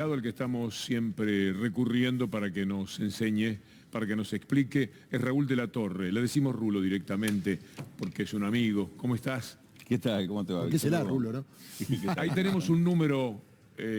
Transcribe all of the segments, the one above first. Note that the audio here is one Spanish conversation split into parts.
Al que estamos siempre recurriendo para que nos enseñe, para que nos explique, es Raúl de la Torre. Le decimos Rulo directamente porque es un amigo. ¿Cómo estás? ¿Qué tal? ¿Cómo te va? ¿Por qué será Rulo, no? Ahí tenemos un número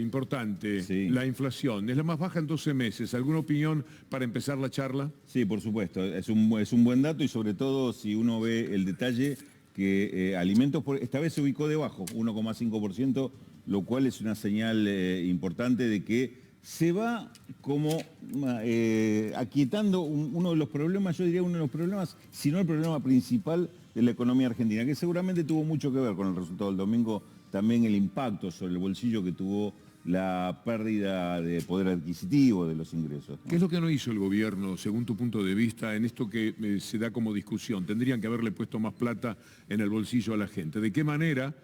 importante, Sí. la inflación. Es la más baja en 12 meses. ¿Alguna opinión para empezar la charla? Sí, por supuesto. Es un buen dato y sobre todo si uno ve el detalle que alimentos, esta vez se ubicó debajo, 1,5%, lo cual es una señal importante de que se va como aquietando uno de los problemas, yo diría uno de los problemas, si no el problema principal de la economía argentina, que seguramente tuvo mucho que ver con el resultado del domingo, también el impacto sobre el bolsillo que tuvo la pérdida de poder adquisitivo de los ingresos, ¿no? ¿Qué es lo que no hizo el gobierno, según tu punto de vista, en esto que se da como discusión? Tendrían que haberle puesto más plata en el bolsillo a la gente. ¿De qué manera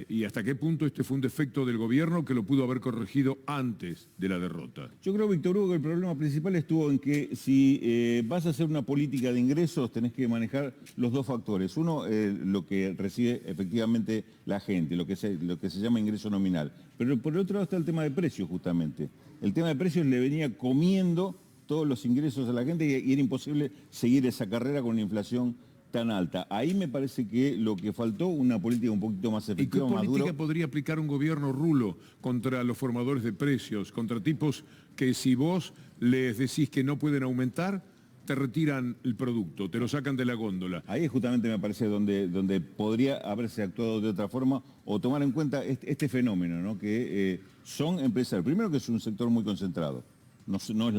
y hasta qué punto este fue un defecto del gobierno que lo pudo haber corregido antes de la derrota? Yo creo, Víctor Hugo, que el problema principal estuvo en que si vas a hacer una política de ingresos tenés que manejar los dos factores. Uno, lo que recibe efectivamente la gente, lo que se llama ingreso nominal. Pero por el otro lado está el tema de precios, justamente. El tema de precios le venía comiendo todos los ingresos a la gente y era imposible seguir esa carrera con una inflación tan alta. Ahí me parece que lo que faltó, una política un poquito más efectiva, ¿Y qué más política dura. podría aplicar un gobierno Rulo contra los formadores de precios, contra tipos que si vos les decís que no pueden aumentar, te retiran el producto, te lo sacan de la góndola? Ahí es justamente me parece donde podría haberse actuado de otra forma o tomar en cuenta este fenómeno, ¿no? Que son empresarios. Primero que es un sector muy concentrado. No es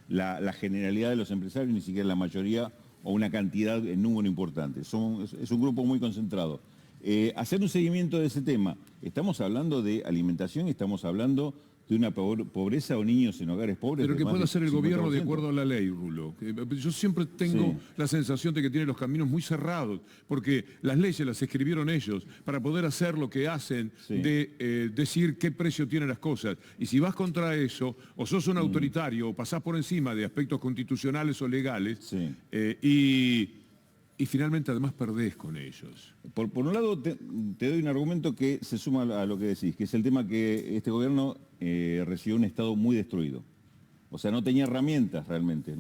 la generalidad de los empresarios, ni siquiera la mayoría o una cantidad en número importante. Es un grupo muy concentrado. Hacer un seguimiento de ese tema. Estamos hablando de alimentación, estamos hablando de una pobreza o niños en hogares pobres. Pero de ¿qué más puede del hacer el gobierno de 50%. acuerdo a la ley, Rulo? Yo siempre tengo la sensación de que tiene los caminos muy cerrados, porque las leyes las escribieron ellos para poder hacer lo que hacen, de decir qué precio tienen las cosas. Y si vas contra eso, o sos un autoritario, o pasás por encima de aspectos constitucionales o legales, y finalmente además perdés con ellos. Por un lado, te doy un argumento que se suma a lo que decís, que es el tema que este gobierno recibió un Estado muy destruido. O sea, no tenía herramientas realmente,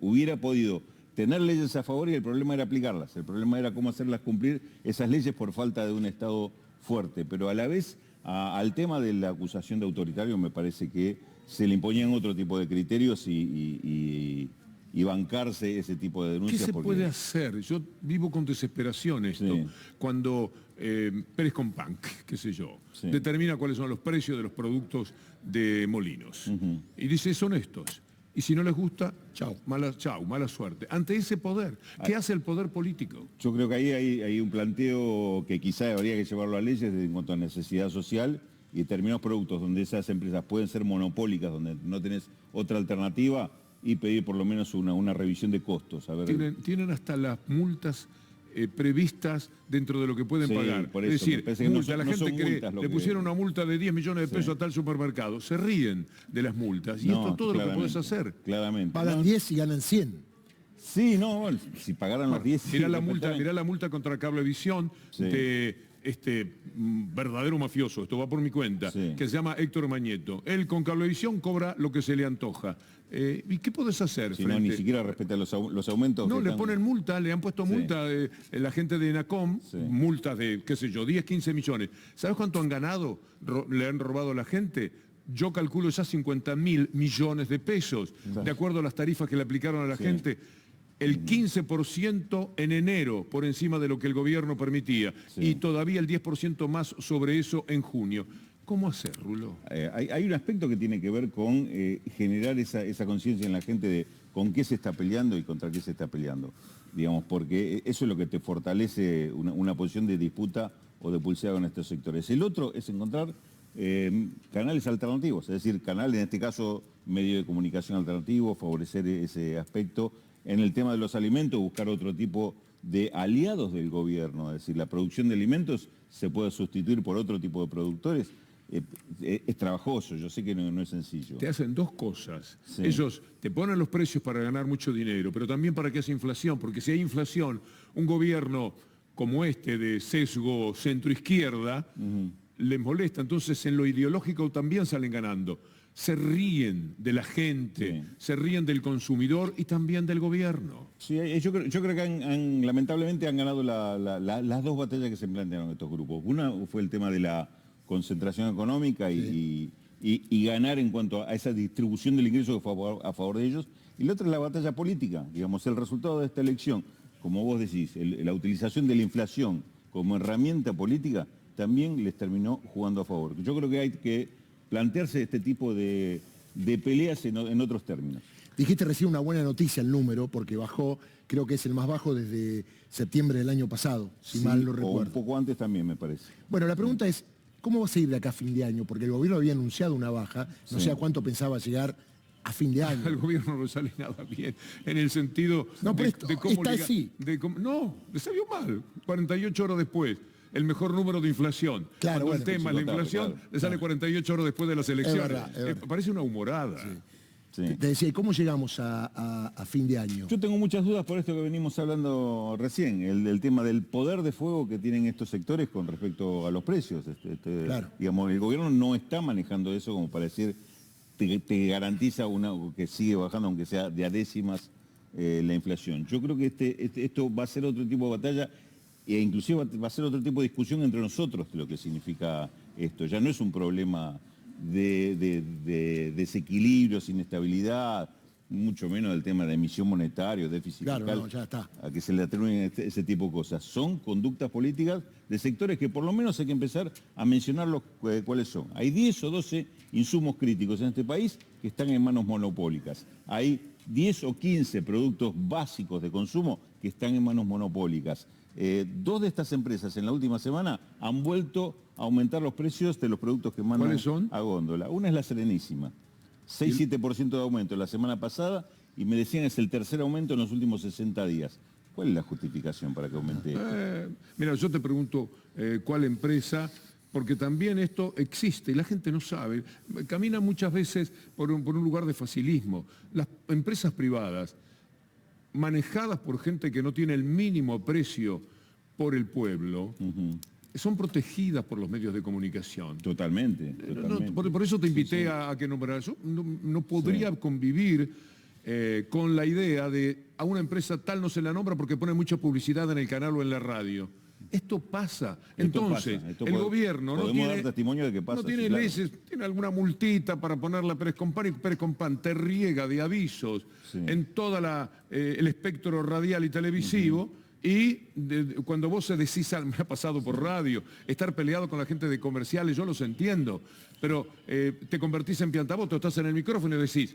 hubiera podido tener leyes a favor y el problema era aplicarlas. El problema era cómo hacerlas cumplir esas leyes por falta de un Estado fuerte. Pero a la vez, al tema de la acusación de autoritario, me parece que se le imponían otro tipo de criterios y bancarse ese tipo de denuncias. ¿Qué se puede hacer? Yo vivo con desesperación esto. Cuando Pérez Companc, qué sé yo, determina cuáles son los precios de los productos de Molinos. Y dice, son estos. Y si no les gusta, chau, mala suerte. Ante ese poder, ¿qué hace el poder político? Yo creo que ahí hay un planteo que quizá habría que llevarlo a leyes en cuanto a necesidad social y determinados productos donde esas empresas pueden ser monopólicas, donde no tenés otra alternativa, y pedir por lo menos una revisión de costos. A ver. Tienen hasta las multas previstas dentro de lo que pueden pagar. Por eso, es decir, multa, la gente cree, le pusieron una multa de 10 millones de pesos a tal supermercado, se ríen de las multas. Y esto es todo lo que podés hacer. Claramente. Pagan 10 y ganan 100. Sí, no, si pagaran los 10... Mirá la multa contra Cablevisión de este verdadero mafioso, esto va por mi cuenta, que se llama Héctor Mañeto. Él con Cablevisión cobra lo que se le antoja. ¿Y qué podés hacer? Si no, ni siquiera respeta los aumentos. No, le ponen multa, le han puesto multa la gente de ENACOM, multas de, qué sé yo, 10, 15 millones. ¿Sabes cuánto han ganado? Le han robado a la gente. Yo calculo ya 50.000 millones de pesos, de acuerdo a las tarifas que le aplicaron a la gente. El 15% en enero, por encima de lo que el gobierno permitía, y todavía el 10% más sobre eso en junio. ¿Cómo hacer, Rulo? Hay un aspecto que tiene que ver con generar esa conciencia en la gente de con qué se está peleando y contra qué se está peleando. Digamos, porque eso es lo que te fortalece una posición de disputa o de pulseada con estos sectores. El otro es encontrar canales alternativos, es decir, canales, en este caso, medio de comunicación alternativo, favorecer ese aspecto. En el tema de los alimentos, buscar otro tipo de aliados del gobierno, es decir, la producción de alimentos se puede sustituir por otro tipo de productores. Es trabajoso, yo sé que no es sencillo. Te hacen dos cosas. Ellos te ponen los precios para ganar mucho dinero, pero también para que haya inflación, porque si hay inflación, un gobierno como este de sesgo centroizquierda les molesta, entonces en lo ideológico también salen ganando. se ríen de la gente, se ríen del consumidor y también del gobierno. Sí, yo creo que lamentablemente han ganado las dos batallas que se plantearon estos grupos. Una fue el tema de la concentración económica y ganar en cuanto a esa distribución del ingreso que fue a favor de ellos. Y la otra es la batalla política, digamos, el resultado de esta elección, como vos decís, la utilización de la inflación como herramienta política también les terminó jugando a favor. Yo creo que hay que plantearse este tipo de peleas en otros términos. Dijiste recién una buena noticia el número, porque bajó, creo que es el más bajo desde septiembre del año pasado, si mal no recuerdo. O un poco antes también, me parece. Bueno, la pregunta es, ¿cómo va a seguir de acá a fin de año? Porque el gobierno había anunciado una baja, no sé a cuánto pensaba llegar a fin de año. Al gobierno no le sale nada bien, en el sentido de cómo... Está así. No, le salió mal, 48 horas después. El mejor número de inflación. Claro, cuando el tema es la inflación, le sale 48 horas después de las elecciones. Es verdad. Parece una humorada. Sí. Te decía, ¿y cómo llegamos a fin de año? Yo tengo muchas dudas por esto que venimos hablando recién, el tema del poder de fuego que tienen estos sectores con respecto a los precios. Claro. Digamos, el gobierno no está manejando eso como para decir, te garantiza que sigue bajando, aunque sea de a décimas, la inflación. Yo creo que esto va a ser otro tipo de batalla e inclusive va a ser otro tipo de discusión entre nosotros de lo que significa esto. Ya no es un problema de desequilibrios, inestabilidad, mucho menos del tema de emisión monetaria, déficit fiscal, ya está. a que se le atribuyen ese tipo de cosas. Son conductas políticas de sectores que por lo menos hay que empezar a mencionar cuáles son. Hay 10 o 12 insumos críticos en este país que están en manos monopólicas. Hay 10 o 15 productos básicos de consumo que están en manos monopólicas. Dos de estas empresas en la última semana han vuelto a aumentar los precios de los productos que mandan a góndola. Una es la Serenísima, 6-7% de aumento la semana pasada y me decían es el tercer aumento en los últimos 60 días. ¿Cuál es la justificación para que aumente esto? Mira, yo te pregunto cuál empresa, porque también esto existe y la gente no sabe. Camina muchas veces por un lugar de facilismo. Las empresas privadas, manejadas por gente que no tiene el mínimo aprecio por el pueblo, son protegidas por los medios de comunicación. Totalmente. Por eso te invité a que nombraras. Yo no podría convivir con la idea de a una empresa tal no se la nombra porque pone mucha publicidad en el canal o en la radio. Esto pasa. Entonces, el gobierno no tiene, dar testimonio de que pasa, no tiene leyes, tiene alguna multita para ponerle a Pérez Compán y Pérez Compán te riega de avisos en todo el espectro radial y televisivo. Y cuando vos decís, me ha pasado por radio, estar peleado con la gente de comerciales, yo los entiendo, pero te convertís en piantaboto, estás en el micrófono y decís,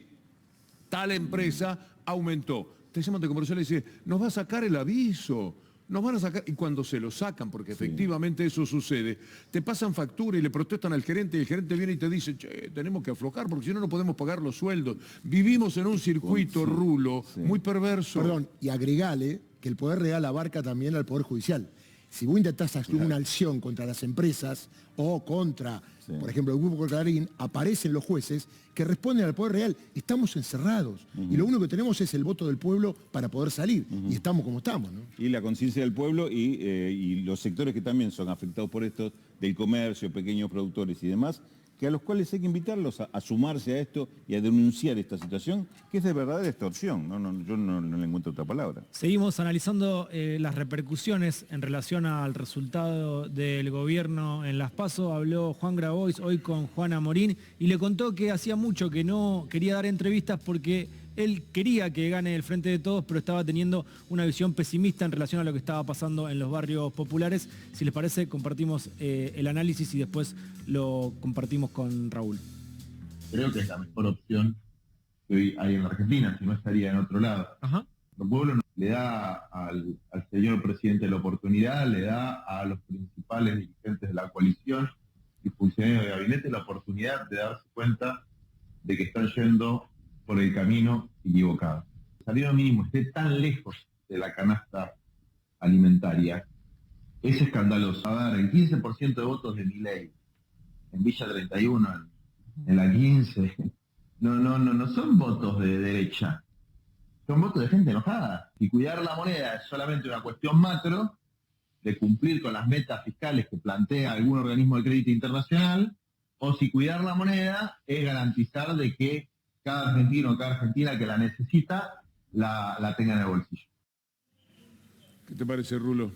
tal empresa aumentó. Te llaman de comerciales y dicen, nos va a sacar el aviso. Nos van a sacar, y cuando se lo sacan, porque efectivamente eso sucede, te pasan factura y le protestan al gerente y el gerente viene y te dice, che, tenemos que aflojar porque si no, no podemos pagar los sueldos. Vivimos en un circuito rulo muy perverso. Perdón, y agregale que el Poder Real abarca también al Poder Judicial. Si vos intentás hacer una acción contra las empresas o contra, por ejemplo, el Grupo Clarín, aparecen los jueces que responden al Poder Real. Estamos encerrados y lo único que tenemos es el voto del pueblo para poder salir y estamos como estamos, ¿no? Y la conciencia del pueblo y los sectores que también son afectados por esto, del comercio, pequeños productores y demás, que a los cuales hay que invitarlos a sumarse a esto y a denunciar esta situación, que es de verdadera extorsión. Yo no le encuentro otra palabra. Seguimos analizando las repercusiones en relación al resultado del gobierno en Las PASO. Habló Juan Grabois hoy con Juana Morín y le contó que hacía mucho que no quería dar entrevistas porque él quería que gane el Frente de Todos, pero estaba teniendo una visión pesimista en relación a lo que estaba pasando en los barrios populares. Si les parece, compartimos el análisis y después lo compartimos con Raúl. Creo que es la mejor opción que hoy hay en la Argentina, si no estaría en otro lado. El pueblo le da al señor presidente la oportunidad, le da a los principales dirigentes de la coalición y funcionarios de gabinete la oportunidad de darse cuenta de que están yendo por el camino equivocado. El salario mínimo esté tan lejos de la canasta alimentaria, es escandaloso. A dar el 15% de votos de Milei en Villa 31, en la 15, no son votos de derecha, son votos de gente enojada. Y cuidar la moneda es solamente una cuestión macro de cumplir con las metas fiscales que plantea algún organismo de crédito internacional, o si cuidar la moneda es garantizar de que cada argentino, cada argentina que la necesita, la tenga en el bolsillo. ¿Qué te parece, Rulo?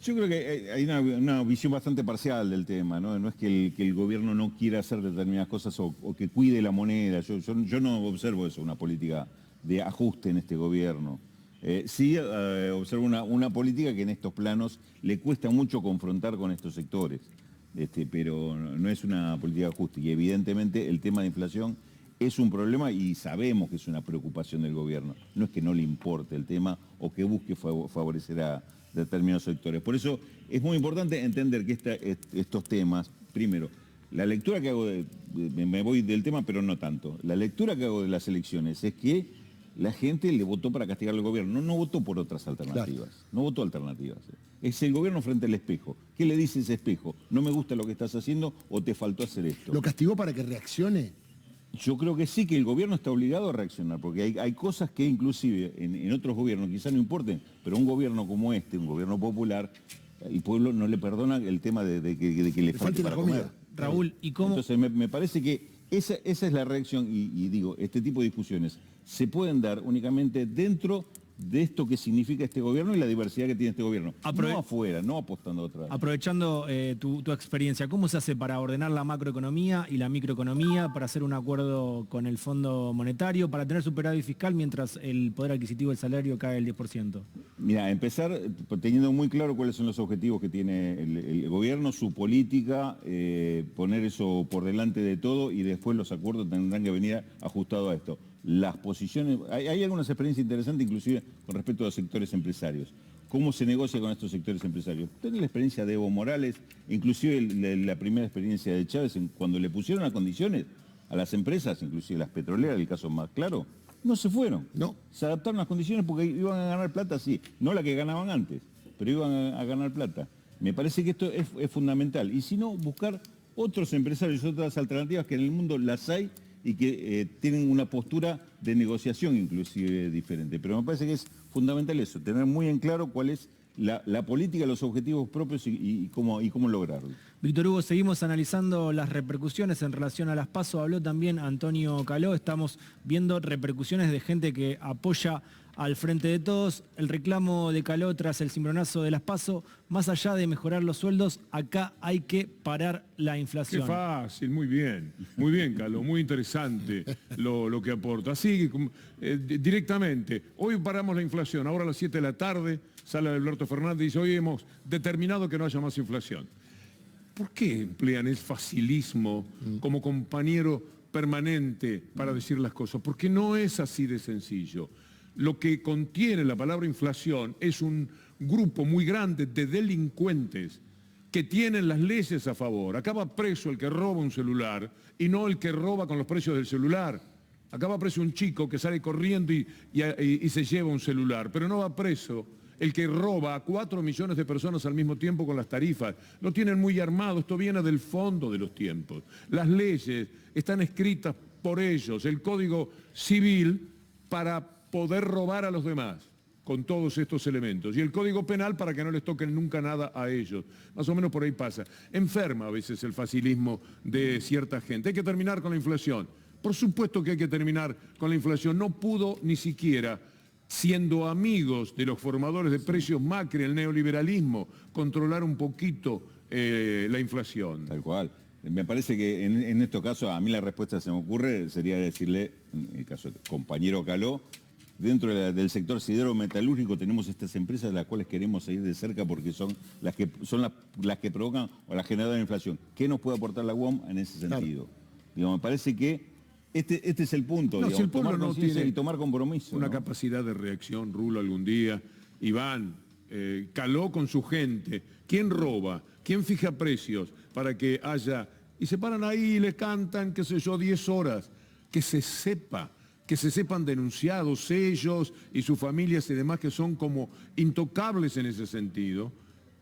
Yo creo que hay una visión bastante parcial del tema, ¿no? No es que el gobierno no quiera hacer determinadas cosas o que cuide la moneda. Yo no observo eso, una política de ajuste en este gobierno. Sí observo una política que en estos planos le cuesta mucho confrontar con estos sectores, pero no es una política de ajuste. Y evidentemente el tema de inflación es un problema y sabemos que es una preocupación del gobierno. No es que no le importe el tema o que busque favorecer a determinados sectores. Por eso es muy importante entender que estos temas, primero, la lectura que hago, me voy del tema, pero no tanto, la lectura que hago de las elecciones es que la gente le votó para castigar al gobierno, no votó por otras alternativas, claro. No votó alternativas. Es el gobierno frente al espejo. ¿Qué le dice ese espejo? No me gusta lo que estás haciendo o te faltó hacer esto. ¿Lo castigó para que reaccione? Yo creo que sí, que el gobierno está obligado a reaccionar, porque hay cosas que inclusive en otros gobiernos quizás no importen, pero un gobierno como este, un gobierno popular, el pueblo no le perdona el tema de que le falte para comer. Raúl, ¿y cómo? Entonces me parece que esa es la reacción y digo, este tipo de discusiones se pueden dar únicamente dentro de esto que significa este gobierno y la diversidad que tiene este gobierno. No afuera, no apostando a otra. Aprovechando tu experiencia, ¿cómo se hace para ordenar la macroeconomía y la microeconomía, para hacer un acuerdo con el Fondo Monetario, para tener superávit fiscal mientras el poder adquisitivo del salario cae el 10%? Mira, empezar teniendo muy claro cuáles son los objetivos que tiene el gobierno, su política, poner eso por delante de todo y después los acuerdos tendrán que venir ajustados a esto. Las posiciones, hay algunas experiencias interesantes inclusive con respecto a los sectores empresarios. ¿Cómo se negocia con estos sectores empresarios? Tenés la experiencia de Evo Morales, inclusive la primera experiencia de Chávez, cuando le pusieron las condiciones a las empresas, inclusive las petroleras, el caso más claro, no se fueron. No. Se adaptaron a las condiciones porque iban a ganar plata, sí, no la que ganaban antes, pero iban a ganar plata. Me parece que esto es fundamental. Y si no, buscar otros empresarios, otras alternativas que en el mundo las hay y que tienen una postura de negociación inclusive diferente. Pero me parece que es fundamental eso, tener muy en claro cuál es la política, los objetivos propios y cómo lograrlo. Víctor Hugo, seguimos analizando las repercusiones en relación a las PASO. Habló también Antonio Caló, estamos viendo repercusiones de gente que apoya al Frente de Todos. El reclamo de Caló tras el cimbronazo de las PASO, más allá de mejorar los sueldos, acá hay que parar la inflación. Qué fácil, muy bien, Caló, muy interesante lo que aporta. Así, directamente, hoy paramos la inflación, ahora a las 7 de la tarde sale Alberto Fernández y dice, hoy hemos determinado que no haya más inflación. ¿Por qué emplean el facilismo como compañero permanente para decir las cosas? Porque no es así de sencillo. Lo que contiene la palabra inflación es un grupo muy grande de delincuentes que tienen las leyes a favor. Acá va preso el que roba un celular y no el que roba con los precios del celular. Acá va preso un chico que sale corriendo y se lleva un celular, pero no va preso el que roba a 4 millones de personas al mismo tiempo con las tarifas. Lo tienen muy armado, esto viene del fondo de los tiempos. Las leyes están escritas por ellos, el Código Civil para poder robar a los demás con todos estos elementos. Y el Código Penal para que no les toquen nunca nada a ellos. Más o menos por ahí pasa. Enferma a veces el facilismo de cierta gente. Hay que terminar con la inflación. Por supuesto que hay que terminar con la inflación. No pudo ni siquiera, siendo amigos de los formadores de precios Macri, el neoliberalismo, controlar un poquito la inflación. Tal cual. Me parece que en estos casos, a mí la respuesta se me ocurre, sería decirle, en el caso del compañero Caló, dentro del sector sideruro-metalúrgico tenemos estas empresas de las cuales queremos seguir de cerca porque son las que provocan o las generadoras de inflación. ¿Qué nos puede aportar la UOM en ese sentido? Claro. Digo, me parece que este es el punto, no, digamos, si el pueblo tomar no tiene y tomar compromiso. Una capacidad de reacción, Rulo, algún día. Iván, Caló con su gente. ¿Quién roba? ¿Quién fija precios para que haya? Y se paran ahí y le cantan, qué sé yo, 10 horas. Que se sepan denunciados ellos y sus familias y demás que son como intocables en ese sentido,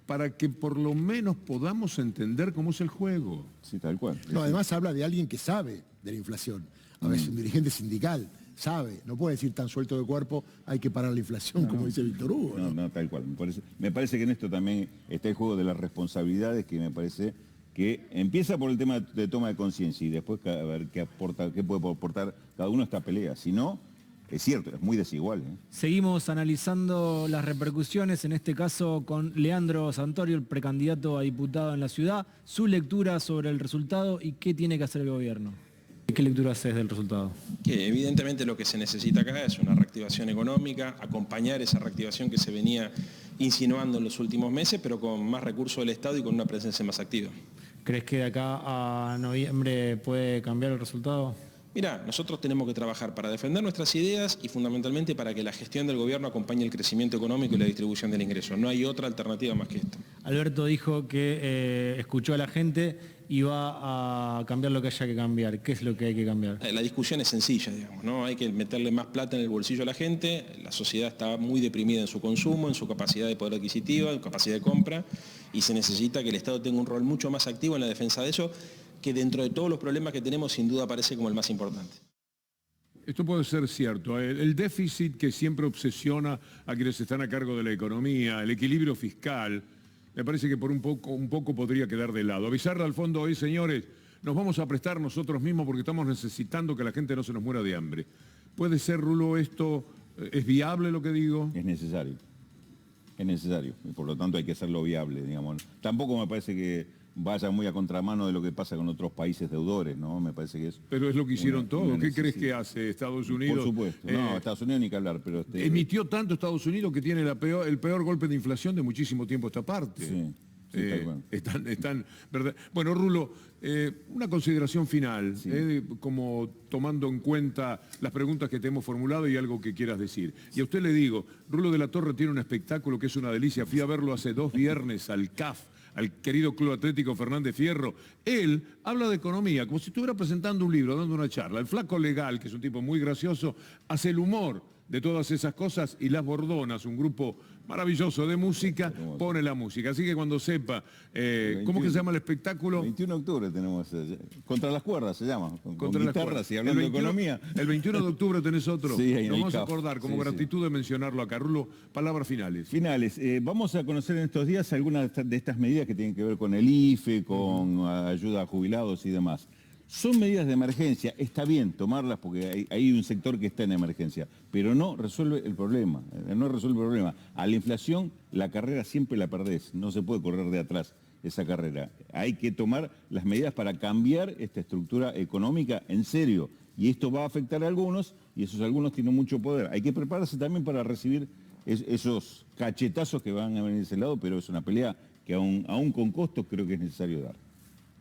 para que por lo menos podamos entender cómo es el juego. Sí, tal cual. No, además habla de alguien que sabe de la inflación. A veces un dirigente sindical sabe, no puede decir tan suelto de cuerpo, hay que parar la inflación, como dice Víctor Hugo. No, tal cual. Me parece que en esto también está el juego de las responsabilidades que me parece que empieza por el tema de toma de conciencia y después a ver qué puede aportar cada uno a esta pelea. Si no, es cierto, es muy desigual. Seguimos analizando las repercusiones, en este caso con Leandro Santorio, el precandidato a diputado en la ciudad, su lectura sobre el resultado y qué tiene que hacer el gobierno. ¿Qué lectura haces del resultado? Que evidentemente lo que se necesita acá es una reactivación económica, acompañar esa reactivación que se venía insinuando en los últimos meses, pero con más recursos del Estado y con una presencia más activa. ¿Crees que de acá a noviembre puede cambiar el resultado? Mirá, nosotros tenemos que trabajar para defender nuestras ideas y fundamentalmente para que la gestión del gobierno acompañe el crecimiento económico y la distribución del ingreso. No hay otra alternativa más que esto. Alberto dijo que escuchó a la gente y va a cambiar lo que haya que cambiar. ¿Qué es lo que hay que cambiar? La discusión es sencilla, digamos, ¿no? Hay que meterle más plata en el bolsillo a la gente. La sociedad está muy deprimida en su consumo, en su capacidad de poder adquisitiva, en capacidad de compra, y se necesita que el Estado tenga un rol mucho más activo en la defensa de eso, que dentro de todos los problemas que tenemos sin duda aparece como el más importante. Esto puede ser cierto. El déficit que siempre obsesiona a quienes están a cargo de la economía, el equilibrio fiscal, me parece que por un poco podría quedar de lado. Avisarle al fondo hoy, señores, nos vamos a prestar nosotros mismos porque estamos necesitando que la gente no se nos muera de hambre. ¿Puede ser, Rulo, esto? ¿Es viable lo que digo? Es necesario. Es necesario. Y por lo tanto hay que hacerlo viable, digamos. Tampoco me parece que vaya muy a contramano de lo que pasa con otros países deudores, ¿no? Me parece que es... Pero es lo que hicieron todos. ¿Qué crees que hace Estados Unidos? Por supuesto. No, Estados Unidos ni que hablar, pero... Emitió tanto Estados Unidos que tiene el peor golpe de inflación de muchísimo tiempo a esta parte. Sí. Están, ¿verdad? Bueno, Rulo, una consideración final, sí. Como tomando en cuenta las preguntas que te hemos formulado y algo que quieras decir. Y a usted le digo, Rulo de la Torre tiene un espectáculo que es una delicia. Fui a verlo hace 2 viernes al CAF, al querido Club Atlético Fernández Fierro. Él habla de economía, como si estuviera presentando un libro, dando una charla. El Flaco Legal, que es un tipo muy gracioso, hace el humor de todas esas cosas, y Las Bordonas, un grupo maravilloso de música, pone la música. Así que cuando sepa, ¿cómo que se llama el espectáculo? 21 de octubre tenemos, Contra las cuerdas se llama, con guitarras y hablando 21, de economía. El 21 de octubre tenés otro. Sí, nos vamos a acordar como gratitud de mencionarlo acá. Rulo, palabras finales. Finales. Vamos a conocer en estos días algunas de estas medidas que tienen que ver con el IFE, con ayuda a jubilados y demás. Son medidas de emergencia, está bien tomarlas porque hay un sector que está en emergencia, pero no resuelve el problema, A la inflación la carrera siempre la perdés, no se puede correr de atrás esa carrera. Hay que tomar las medidas para cambiar esta estructura económica en serio, y esto va a afectar a algunos, y esos algunos tienen mucho poder. Hay que prepararse también para recibir esos cachetazos que van a venir de ese lado, pero es una pelea que aún con costos creo que es necesario dar.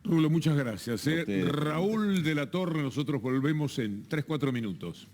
Rulo, muchas gracias. Raúl de la Torre, nosotros volvemos en 3-4 minutos.